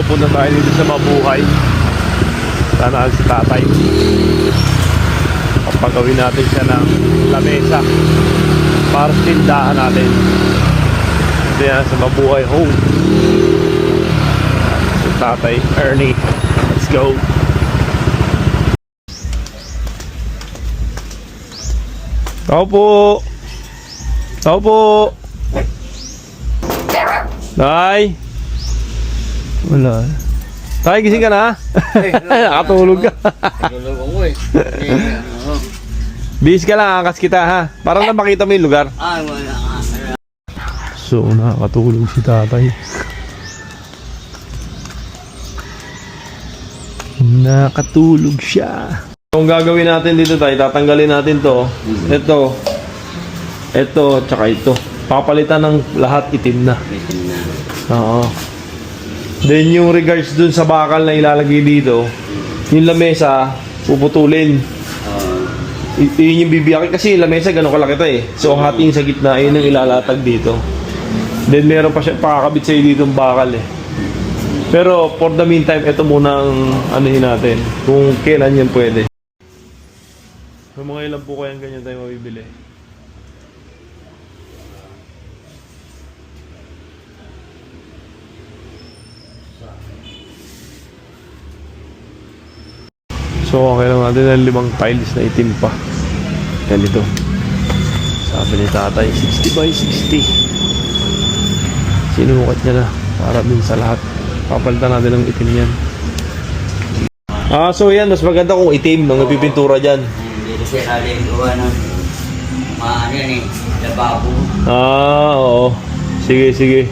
punta tayo dito sa Mabuhay. Sana si tatay. Papagawin natin siya ng lamesa para sa tindahan natin. Ito yan sa Mabuhay Home. Si tatay Ernie. Let's go. Tao po. Tao po. Tay. Wala. Tay, gising ka na? Nakatulog ka. Tulog ako eh. Bis ka lang, angkas kita ha. Para na makita mo yung lugar. Ay, wala ka. So, nakatulog si tatay. Nakatulog siya. Kung gagawin natin dito tayo, tatanggalin natin to. Ito, tsaka ito. Papalitan ng lahat itim na. Oo. Then yung regards dun sa bakal na ilalagay dito, yung lamesa, puputulin. Yun yung bibiyakin kasi yung lamesa gano'ng kalaki ito eh. So hating sa gitna, yun yung ilalatag dito. Then meron pa siya, pakakabit sa'yo dito yung bakal eh. Pero for the meantime, ito muna ang anuhin natin. Kung kailan yan pwede. So mga ilan po kayang ganyan tayo mabibili? So okay lang natin ng 5 tiles na itim pa. Ganito. Sabi ni tatay 60 by 60. Sinukat niya na para din sa lahat. Papalitan natin ng itim yan. So yan, mas maganda kung itim nung napipintura dyan. Hindi kasi natin gawa ng ano yan eh, lababo. Oo. Sige, sige.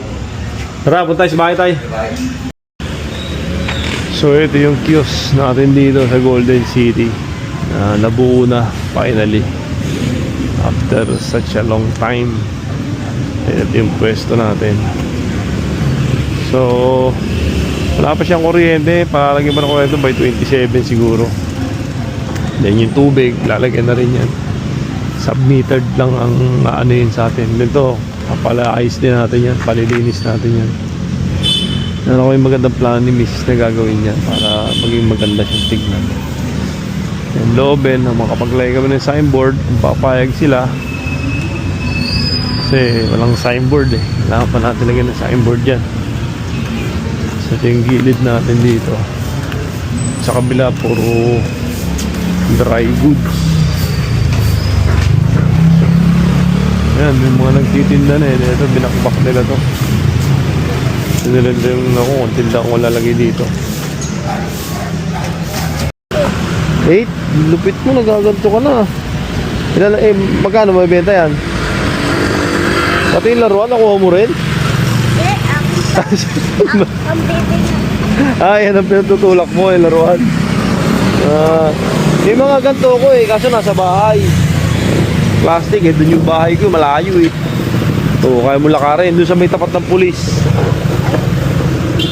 Tara, punta tayo sa bahay tayo. So ito yung kiosk natin dito sa Golden City. Nabuo na finally. After such a long time. Ito yung pwesto natin. So wala pa siyang kuryente. Palagyan pa ng kuryente by 27 siguro. Then yung tubig, lalagyan na rin yan. Submetered lang ang ano yun sa atin. Dito, papala-ayos din natin yan. Palilinis natin yan. Ano ko yung magandang plano ni Mrs. na gagawin niya para maging maganda siyang tignan. Yung loobin, makapaglagay kami ng signboard, kung papayag sila. Kasi walang signboard eh. Kailangan pa natin lagyan ng signboard dyan. So ito yung gilid natin dito. Sa kabila, puro dry goods. Ayan, may mga nagtitinda na eh. Ito, binakbak nila to. Sinilanda yung ako, kung tinda ko lalagay dito. 8, lupit mo, nagaganto ka na. Magkano may benta yan? Pati yung laruan, nakuha mo rin? Yan ang pinatutulak mo, yung laruan. May mga ganto ko eh, kaso nasa bahay. Plastic eh, dun yung bahay ko, malayo eh. Kaya mo lakarin, dun sa may tapat ng pulis.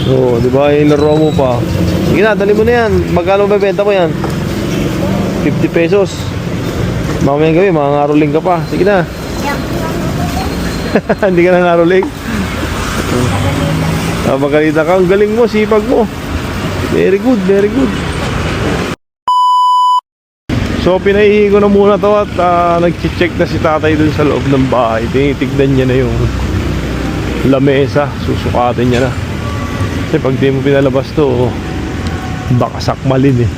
So, di ba yung laro mo pa? Sige na, dali mo na yan. Magkano mabibenta mo yan? 50 pesos. Mamayang gabi, mga ngaruling ka pa. Sige na. Hindi ka na ngaruling? Magalita ka. Ang galing mo, sipag mo. Very good, very good. So, pinaihi ko na muna to at nag-check na si tatay dun sa loob ng bahay. Tinitignan niya na yung lamesa. Susukatin niya na. Kasi pag di mo pinalabas to, baka sakmalin eh.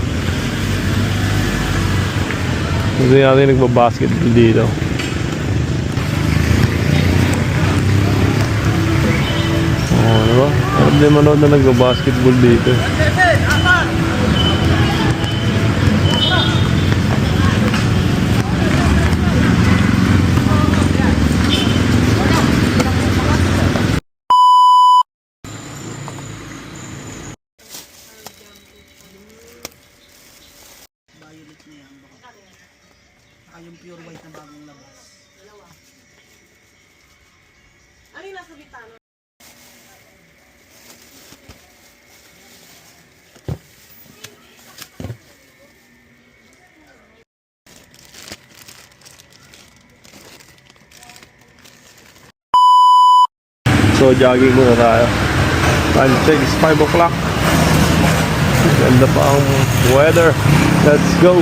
Hindi natin nagbabasketball dito. Diba? Alam din manood na nagbabasketball dito. Yung pure white na bagong labas. Dalawa. Ano yung nasa bitano? So jogging muna tayo. Time check is 5 o'clock. Ganda pa ang weather. Let's go.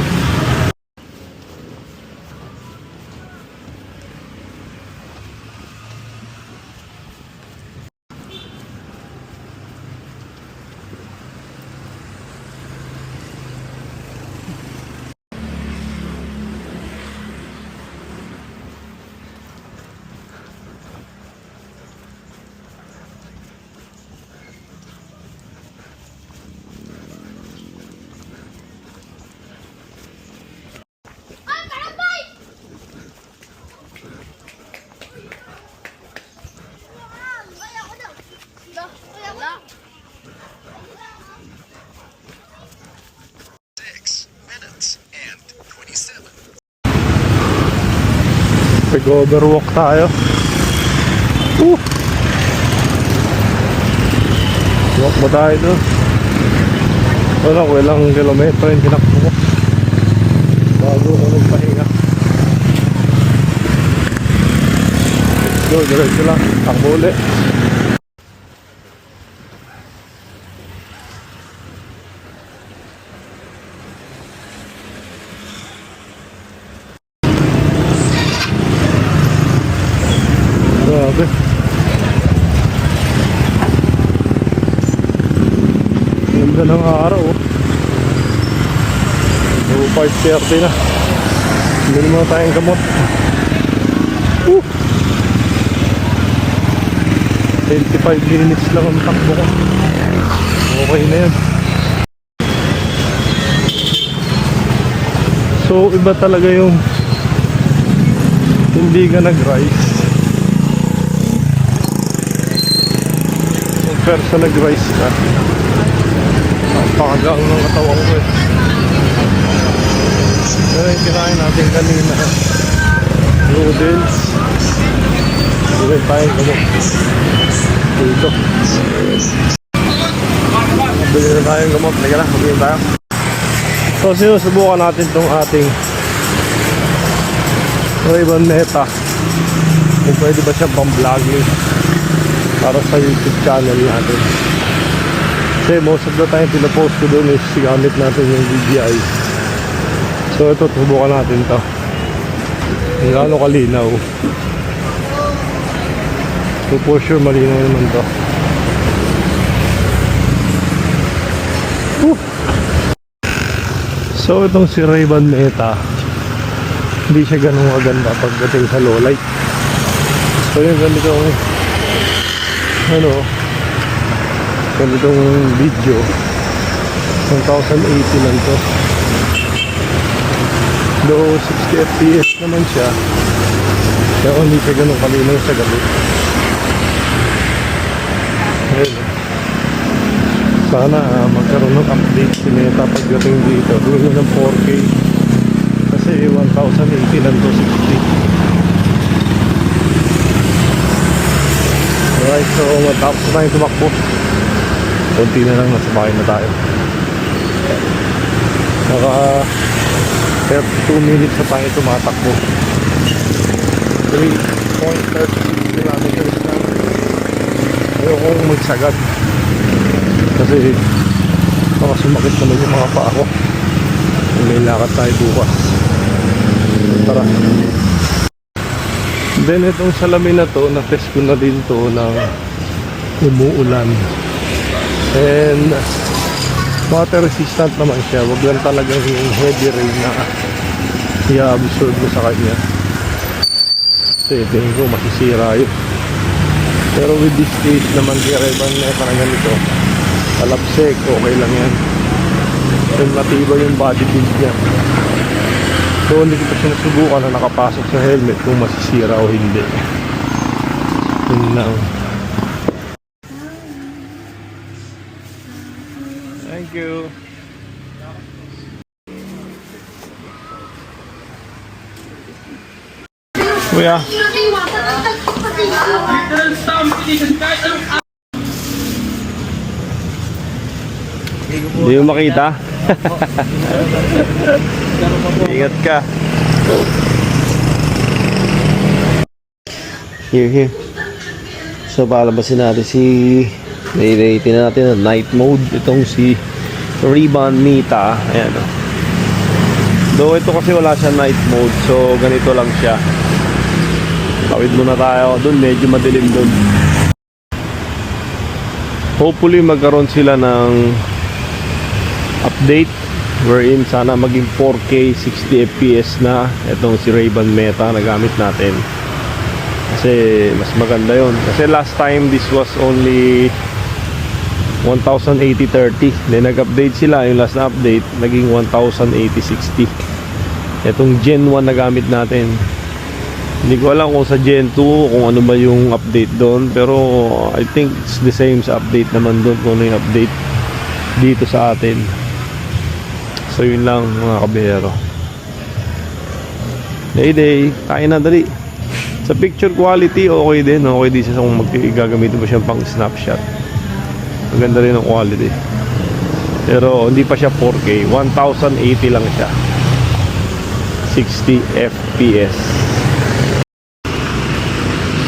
Pag-overwalk tayo. Walk mo tayo doon. Walang kilometro yung tinakbo ko bago ako nagpahinga. Let's go, diretso lang. Takbo ulit. Grabe. Ganda ng araw, oh. So 5:30 na. Hindi naman tayong gamot. 25 minutes lang ang takbo ko. Okay na yan. So iba talaga yung hindi ka nag-rise. Persa nag-rise ka, napakagaan ng katawan ko eh. Pero yung kinain natin kanina, noodles. Bigay tayong gamot dito. Bigay na tayong gamot. Teka lang, bigay tayo. So sinusubukan natin itong ating Ray-Ban Meta, kung pwede ba siya pang vlogging para sa YouTube channel natin. Kasi most of the time pinapost ko doon is gamit natin yung DJI. So ito, subukan natin to. Kung gaano kalinaw. So for sure malinaw naman to. So itong si Ray-Ban Meta, hindi siya ganun maganda pagdating sa low light. So yung ganito ganitong video 1080 lang to, though 60 fps naman siya, pero hindi siya ganun kalinaw sa gabi. Ayun. Sana magkaroon ng update si Meta pagdating dito, gawin ng 4K kasi 1080 lang to, 60. Alright, so matapos na tayong tumakbo. Kunti na lang, nasa bahay na tayo. Naka 32 minutes na tayo tumatakbo. 3.36 kilometers na. Ayokong magsagad kasi baka sumakit naman yung mga paa ko. May lakad tayo bukas. Tara. Then itong salamin na to, na-test ko na din to ng umuulan. And water resistant naman siya. Wag lang talagang yung heavy rain na i-absorb mo sa kanya. Kasi tingin ko masisira yun. Pero with this case naman, kaya Ray-Ban na parang ganito, palapsek, okay lang yan. And matibay yung body build niya. So hindi ko pa siya nasubukan na nakapasok sa helmet kung masisira o hindi. Yun lang. Thank you. Kuya. Hindi mo makita? Ingat ka. Here. So palabasin natin si, rating natin na night mode itong si Ray-Ban Meta. Ayan o. Though ito kasi wala siya night mode, so ganito lang siya. Tawid muna tayo. Doon medyo madilim doon. Hopefully magkaroon sila ng update wherein sana maging 4K 60 FPS na itong si Ray-Ban Meta na gamit natin. Kasi mas maganda yon. Kasi last time this was only 1080-30. Then nag-update sila. Yung last na update naging 1080-60. Itong Gen 1 na gamit natin. Hindi ko alam kung sa Gen 2 kung ano ba yung update doon, pero I think it's the same sa update naman doon kung ano yung update dito sa atin. So yun lang mga kabihero. Day, kain na dali. Sa picture quality okay din. Okay din siya kung gagamitin mo siyang pang snapshot. Maganda rin ang quality. Pero hindi pa siya 4K. 1080 lang siya. 60 FPS.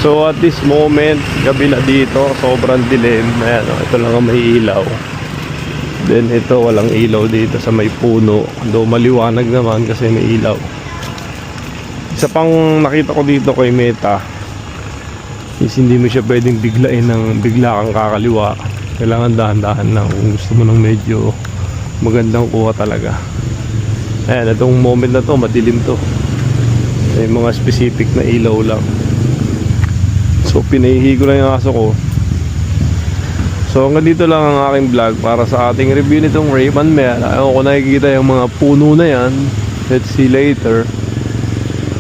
So at this moment, gabi na dito, sobrang dilim. Ayan, ito lang ang may ilaw. Then ito walang ilaw dito sa may puno. Though maliwanag naman kasi may ilaw. Isa pang nakita ko dito kay Meta is hindi mo siya pwedeng biglain ng bigla kang kakaliwa. Kailangan dahan-dahan lang kung gusto mo ng medyo magandang kuha talaga. Ayan, itong moment na to madilim to. May mga specific na ilaw lang. So pinahihi ko lang yung aso ko. So hanggang dito lang ang aking vlog para sa ating review nitong Ray-Ban Meta. Ewan ko nakikita yung mga puno na yan. Let's see later.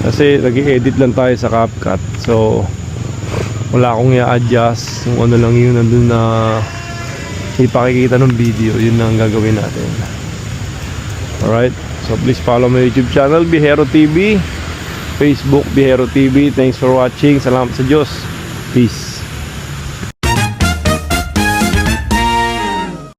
Kasi nag-edit lang tayo sa CapCut. So wala akong i-adjust. Kung ano lang yun nandun na ipakikita ng video. Yun na ang gagawin natin. Alright. So please follow my YouTube channel Bihero TV, Facebook Bihero TV. Thanks for watching. Salamat sa Diyos. Peace.